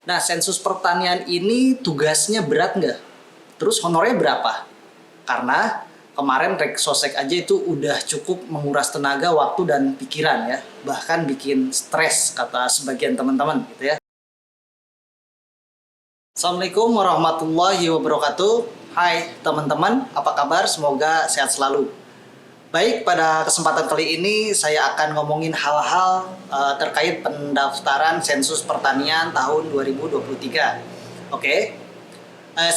Nah, sensus pertanian ini tugasnya berat nggak? Terus honornya berapa? Karena kemarin Reksosek aja itu udah cukup menguras tenaga, waktu, dan pikiran ya. Bahkan bikin stres, kata sebagian teman-teman gitu ya. Assalamualaikum warahmatullahi wabarakatuh. Hai teman-teman, apa kabar? Semoga sehat selalu. Baik, pada kesempatan kali ini saya akan ngomongin hal-hal terkait pendaftaran sensus pertanian tahun 2023. Oke,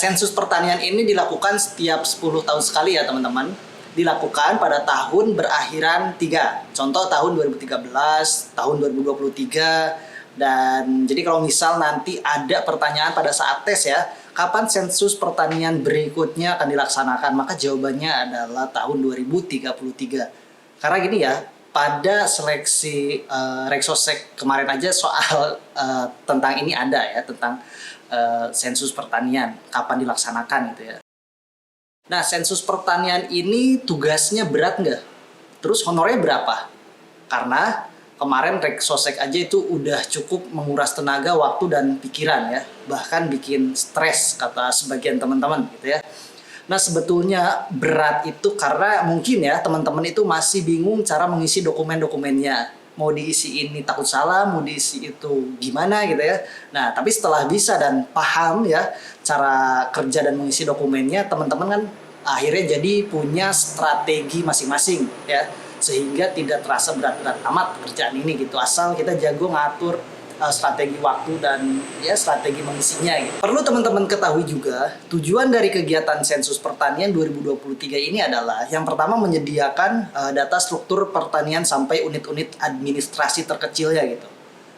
sensus pertanian ini dilakukan setiap 10 tahun sekali ya teman-teman. Dilakukan pada tahun berakhiran 3. Contoh tahun 2013, tahun 2023. Dan jadi kalau misal nanti ada pertanyaan pada saat tes ya, kapan sensus pertanian berikutnya akan dilaksanakan? Maka jawabannya adalah tahun 2033. Karena gini ya, pada seleksi Reksosek kemarin aja soal tentang ini ada ya, tentang sensus pertanian, kapan dilaksanakan gitu ya. Nah, sensus pertanian ini tugasnya berat nggak? Terus honornya berapa? Karena kemarin Reksosek aja itu udah cukup menguras tenaga, waktu, dan pikiran ya. Bahkan bikin stres, kata sebagian teman-teman gitu ya. Nah, sebetulnya berat itu karena mungkin ya teman-teman itu masih bingung cara mengisi dokumen-dokumennya. Mau diisi ini takut salah, mau diisi itu gimana gitu ya. Nah, tapi setelah bisa dan paham ya cara kerja dan mengisi dokumennya, teman-teman kan akhirnya jadi punya strategi masing-masing ya, sehingga tidak terasa berat-berat amat pekerjaan ini gitu, asal kita jago ngatur strategi waktu dan ya strategi mengisinya gitu. Perlu teman-teman ketahui juga, tujuan dari kegiatan sensus pertanian 2023 ini adalah yang pertama menyediakan data struktur pertanian sampai unit-unit administrasi terkecilnya gitu.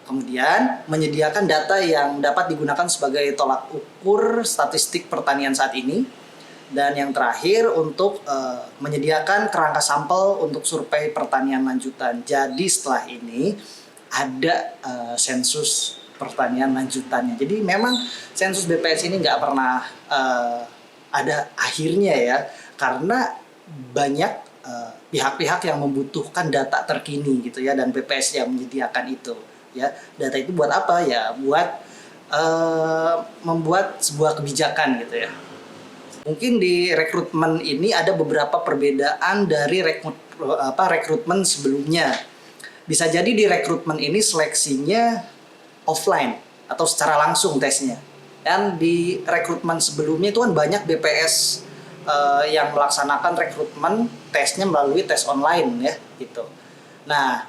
Kemudian menyediakan data yang dapat digunakan sebagai tolak ukur statistik pertanian saat ini. Dan yang terakhir untuk menyediakan kerangka sampel untuk survei pertanian lanjutan. Jadi setelah ini ada sensus pertanian lanjutannya. Jadi memang sensus BPS ini nggak pernah ada akhirnya ya, karena banyak pihak-pihak yang membutuhkan data terkini gitu ya, dan BPS yang menyediakan itu ya. Data itu buat apa ya? Buat membuat sebuah kebijakan gitu ya. Mungkin di rekrutmen ini ada beberapa perbedaan dari rekrutmen sebelumnya. Bisa jadi di rekrutmen ini seleksinya offline atau secara langsung tesnya. Dan di rekrutmen sebelumnya itu kan banyak BPS yang melaksanakan rekrutmen tesnya melalui tes online ya gitu. Nah,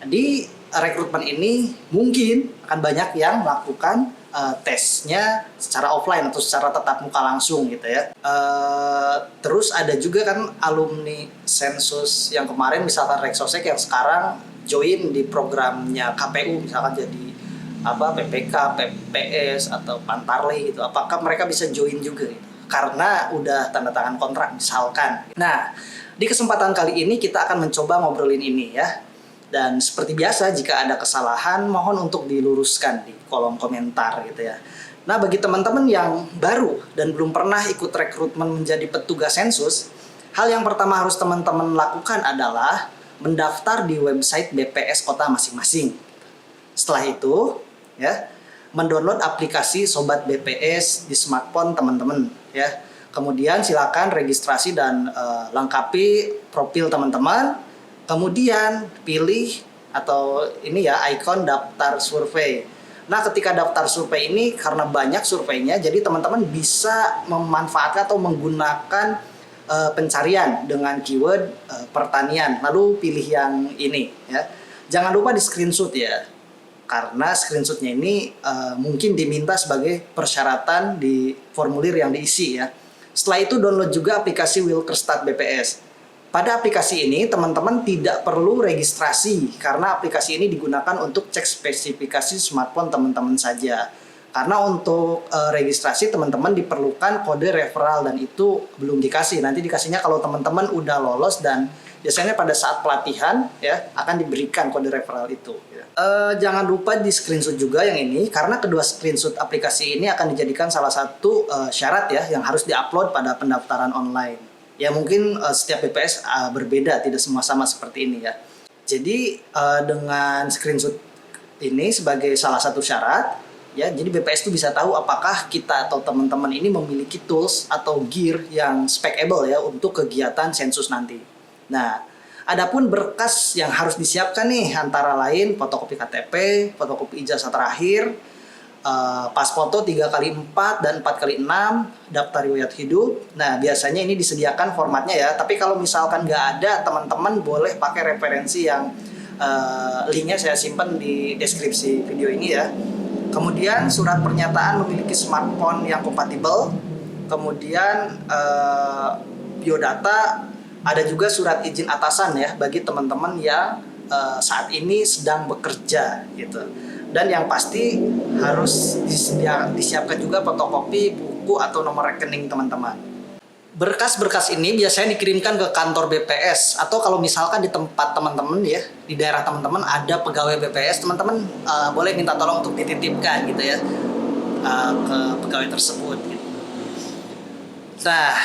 di rekrutmen ini mungkin akan banyak yang melakukan tesnya secara offline atau secara tatap muka langsung gitu ya. Terus ada juga kan alumni sensus yang kemarin misalkan Reksosek yang sekarang join di programnya KPU, misalkan jadi PPK, PPS atau Pantarlih gitu. Apakah mereka bisa join juga gitu? Karena udah tanda tangan kontrak misalkan. Nah, di kesempatan kali ini kita akan mencoba ngobrolin ini ya. Dan seperti biasa, jika ada kesalahan, mohon untuk diluruskan di kolom komentar gitu ya. Nah, bagi teman-teman yang baru dan belum pernah ikut rekrutmen menjadi petugas sensus, hal yang pertama harus teman-teman lakukan adalah mendaftar di website BPS kota masing-masing. Setelah itu, ya, mendownload aplikasi Sobat BPS di smartphone teman-teman ya. Kemudian silakan registrasi dan lengkapi profil teman-teman. Kemudian pilih atau ini ya ikon daftar survei. Nah, ketika daftar survei ini karena banyak surveinya, jadi teman-teman bisa memanfaatkan atau menggunakan pencarian dengan keyword pertanian. Lalu pilih yang ini ya. Jangan lupa di screenshot ya. Karena screenshotnya ini mungkin diminta sebagai persyaratan di formulir yang diisi ya. Setelah itu download juga aplikasi Wilkerstat BPS. Pada aplikasi ini teman-teman tidak perlu registrasi karena aplikasi ini digunakan untuk cek spesifikasi smartphone teman-teman saja. Karena untuk registrasi teman-teman diperlukan kode referral dan itu belum dikasih. Nanti dikasihnya kalau teman-teman udah lolos dan biasanya pada saat pelatihan ya akan diberikan kode referral itu. Jangan lupa di screenshot juga yang ini karena kedua screenshot aplikasi ini akan dijadikan salah satu syarat ya yang harus diupload pada pendaftaran online. Ya mungkin setiap BPS berbeda, tidak semua sama seperti ini ya. Jadi dengan screenshot ini sebagai salah satu syarat, Ya, jadi BPS itu bisa tahu apakah kita atau teman-teman ini memiliki tools atau gear yang specable ya untuk kegiatan sensus nanti. Nah, adapun berkas yang harus disiapkan nih antara lain fotokopi KTP, fotokopi ijazah terakhir, pas foto 3x4 dan 4x6, daftar riwayat hidup. Nah, biasanya ini disediakan formatnya ya. Tapi kalau misalkan nggak ada, teman-teman boleh pakai referensi yang linknya saya simpan di deskripsi video ini ya. Kemudian surat pernyataan memiliki smartphone yang kompatibel. Kemudian biodata, ada juga surat izin atasan ya bagi teman-teman yang saat ini sedang bekerja gitu. Dan yang pasti harus disiapkan juga fotokopi buku atau nomor rekening teman-teman. Berkas-berkas ini biasanya dikirimkan ke kantor BPS, atau kalau misalkan di tempat teman-teman ya, di daerah teman-teman ada pegawai BPS, teman-teman boleh minta tolong untuk dititipkan gitu ya ke pegawai tersebut gitu. Nah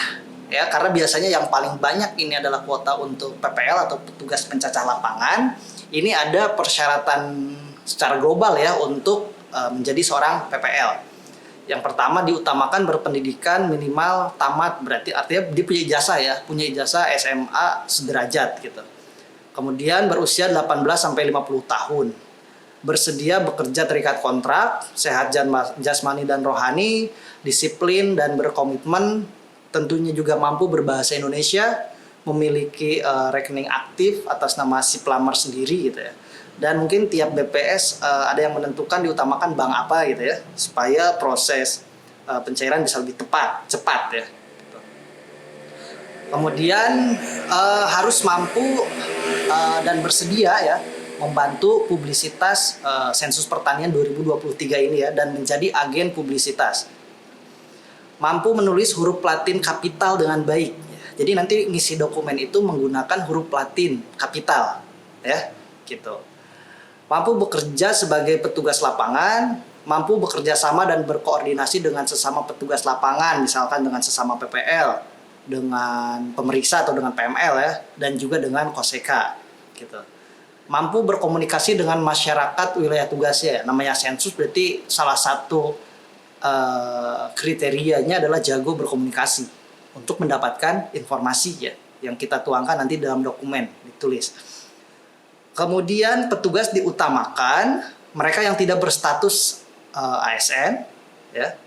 ya, karena biasanya yang paling banyak ini adalah kuota untuk PPL atau petugas pencacah lapangan. Ini ada persyaratan secara global ya untuk menjadi seorang PPL. Yang pertama, diutamakan berpendidikan minimal tamat, berarti artinya dia punya ijazah ya, punya ijazah SMA sederajat gitu. Kemudian berusia 18 sampai 50 tahun. Bersedia bekerja terikat kontrak, sehat jasmani dan rohani, disiplin dan berkomitmen, tentunya juga mampu berbahasa Indonesia, memiliki rekening aktif atas nama si pelamar sendiri gitu ya. Dan mungkin tiap BPS ada yang menentukan diutamakan bank apa gitu ya, supaya proses pencairan bisa lebih cepat ya. Kemudian harus mampu dan bersedia ya membantu publisitas sensus pertanian 2023 ini ya, dan menjadi agen publisitas. Mampu menulis huruf Latin kapital dengan baik. Jadi nanti ngisi dokumen itu menggunakan huruf Latin kapital ya, gitu. Mampu bekerja sebagai petugas lapangan, mampu bekerja sama dan berkoordinasi dengan sesama petugas lapangan, misalkan dengan sesama PPL, dengan pemeriksa atau dengan PML ya, dan juga dengan Koseka gitu. Mampu berkomunikasi dengan masyarakat wilayah tugasnya, namanya sensus berarti salah satu kriterianya adalah jago berkomunikasi untuk mendapatkan informasi ya, yang kita tuangkan nanti dalam dokumen ditulis. Kemudian petugas diutamakan mereka yang tidak berstatus ASN ya,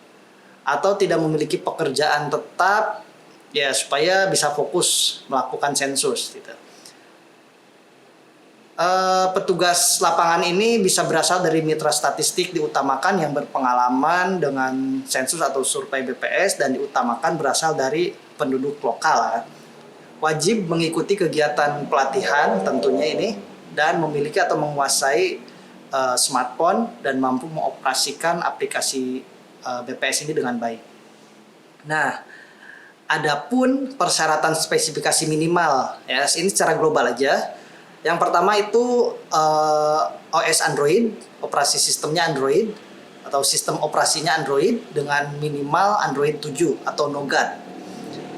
atau tidak memiliki pekerjaan tetap ya, supaya bisa fokus melakukan sensus gitu. Petugas lapangan ini bisa berasal dari mitra statistik, diutamakan yang berpengalaman dengan sensus atau survei BPS, dan diutamakan berasal dari penduduk lokal. Wajib mengikuti kegiatan pelatihan tentunya ini, dan memiliki atau menguasai smartphone dan mampu mengoperasikan aplikasi BPS ini dengan baik. Nah, adapun persyaratan spesifikasi minimal ya, ini secara global aja. Yang pertama itu OS Android, operasi sistemnya Android atau sistem operasinya Android dengan minimal Android 7 atau Nougat.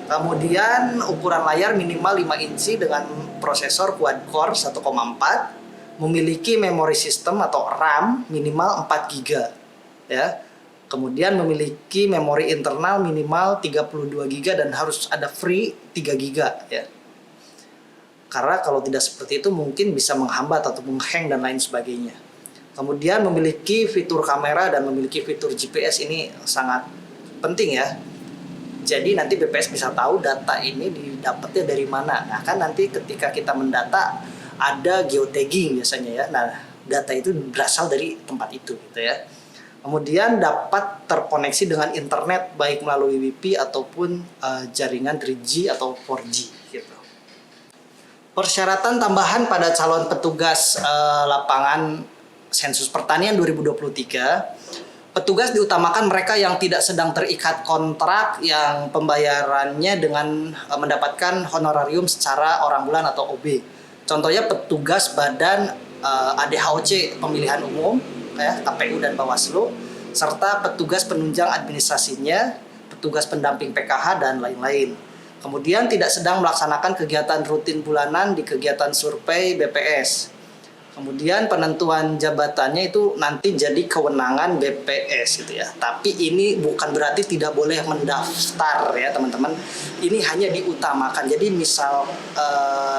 Kemudian ukuran layar minimal 5 inci dengan prosesor quad-core 1,4, memiliki memori sistem atau RAM minimal 4 GB ya. Kemudian memiliki memori internal minimal 32 GB dan harus ada free 3 GB ya. Karena kalau tidak seperti itu mungkin bisa menghambat atau menghang dan lain sebagainya. Kemudian memiliki fitur kamera dan memiliki fitur GPS, ini sangat penting ya. Jadi nanti BPS bisa tahu data ini didapatnya dari mana. Nah kan nanti ketika kita mendata ada geotagging biasanya ya. Nah data itu berasal dari tempat itu gitu ya. Kemudian dapat terkoneksi dengan internet baik melalui WiFi ataupun jaringan 3G atau 4G gitu. Persyaratan tambahan pada calon petugas lapangan sensus pertanian 2023. Petugas diutamakan mereka yang tidak sedang terikat kontrak yang pembayarannya dengan mendapatkan honorarium secara orang bulan atau OB. Contohnya petugas badan ADHOC pemilihan umum, KPU dan Bawaslu, serta petugas penunjang administrasinya, petugas pendamping PKH dan lain-lain. Kemudian tidak sedang melaksanakan kegiatan rutin bulanan di kegiatan survei BPS. Kemudian penentuan jabatannya itu nanti jadi kewenangan BPS gitu ya. Tapi ini bukan berarti tidak boleh mendaftar ya teman-teman. Ini hanya diutamakan. Jadi misal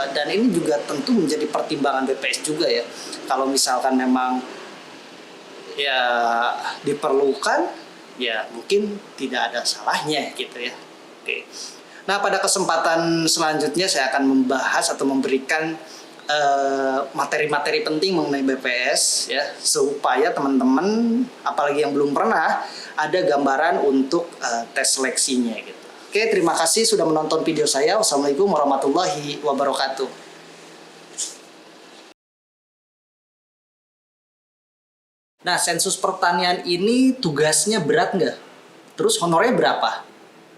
dan ini juga tentu menjadi pertimbangan BPS juga ya. Kalau misalkan memang ya diperlukan, ya mungkin tidak ada salahnya gitu ya. Oke. Nah, pada kesempatan selanjutnya saya akan membahas atau memberikan materi-materi penting mengenai BPS ya, supaya teman-teman apalagi yang belum pernah ada gambaran untuk tes seleksinya gitu. Oke, terima kasih sudah menonton video saya. Wassalamualaikum warahmatullahi wabarakatuh. Nah, sensus pertanian ini tugasnya berat nggak? Terus honornya berapa?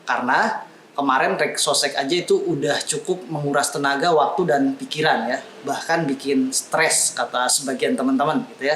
Karena kemarin Reksosek aja itu udah cukup menguras tenaga, waktu, dan pikiran ya. Bahkan bikin stres kata sebagian teman-teman gitu ya.